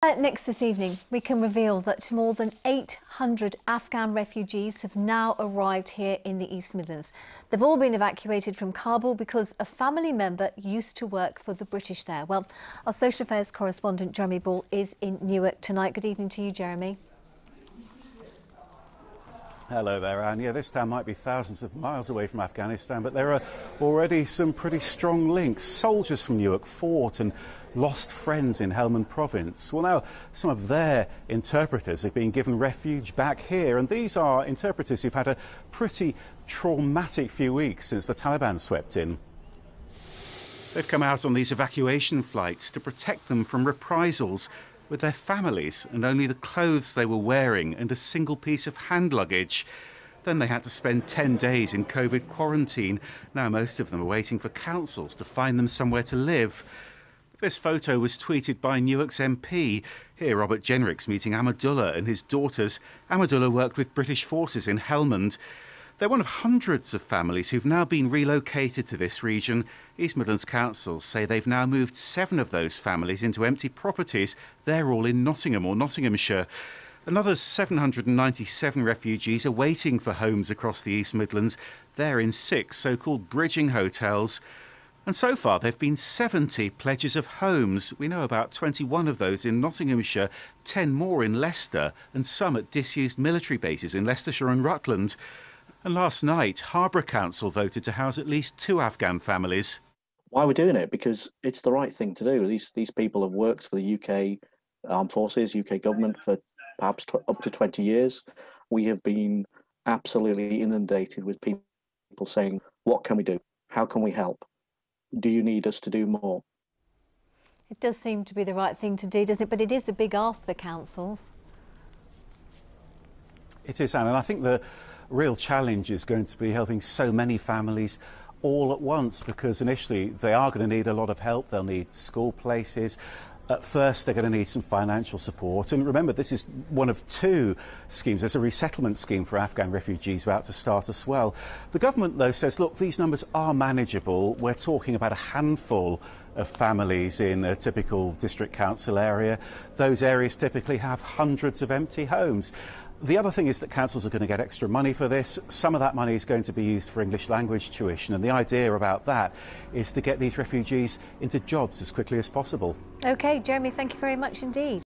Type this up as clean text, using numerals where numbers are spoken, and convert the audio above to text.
Next this evening, we can reveal that more than 800 Afghan refugees have now arrived here in the East Midlands. They've all been evacuated from Kabul because a family member used to work for the British there. Well, our social affairs correspondent Jeremy Ball is in Newark tonight. Good evening to you, Jeremy. Hello there, Anne. Yeah, this town might be thousands of miles away from Afghanistan, but there are already some pretty strong links. Soldiers from Newark fought and lost friends in Helmand province. Well, now some of their interpreters have been given refuge back here, and these are interpreters who've had a pretty traumatic few weeks since the Taliban swept in. They've come out on these evacuation flights to protect them from reprisals, with their families and only the clothes they were wearing and a single piece of hand luggage. Then they had to spend 10 days in COVID quarantine. Now most of them are waiting for councils to find them somewhere to live. This photo was tweeted by Newark's MP. Here Robert Jenrick's meeting Ahmadullah and his daughters. Ahmadullah worked with British forces in Helmand. They're one of hundreds of families who've now been relocated to this region. East Midlands councils say they've now moved 7 of those families into empty properties. They're all in Nottingham or Nottinghamshire. Another 797 refugees are waiting for homes across the East Midlands. They're in 6 so-called bridging hotels. And so far, there have been 70 pledges of homes. We know about 21 of those in Nottinghamshire, 10 more in Leicester, and some at disused military bases in Leicestershire and Rutland. And last night, Harborough Council voted to house at least 2 Afghan families. Why we're doing it? Because it's the right thing to do. These people have worked for the UK Armed Forces, UK government for perhaps up to 20 years. We have been absolutely inundated with people saying, what can we do? How can we help? Do you need us to do more? It does seem to be the right thing to do, doesn't it? But it is a big ask for councils. It is, Anne, and I think the real challenge is going to be helping so many families all at once, because initially they are going to need a lot of help. They'll need school places. At first, they're going to need some financial support. And remember, this is one of 2 schemes. There's a resettlement scheme for Afghan refugees about to start as well. The government, though, says, look, these numbers are manageable. We're talking about a handful of families in a typical district council area. Those areas typically have hundreds of empty homes. The other thing is that councils are going to get extra money for this. Some of that money is going to be used for English language tuition, and the idea about that is to get these refugees into jobs as quickly as possible. OK, Jeremy, thank you very much indeed.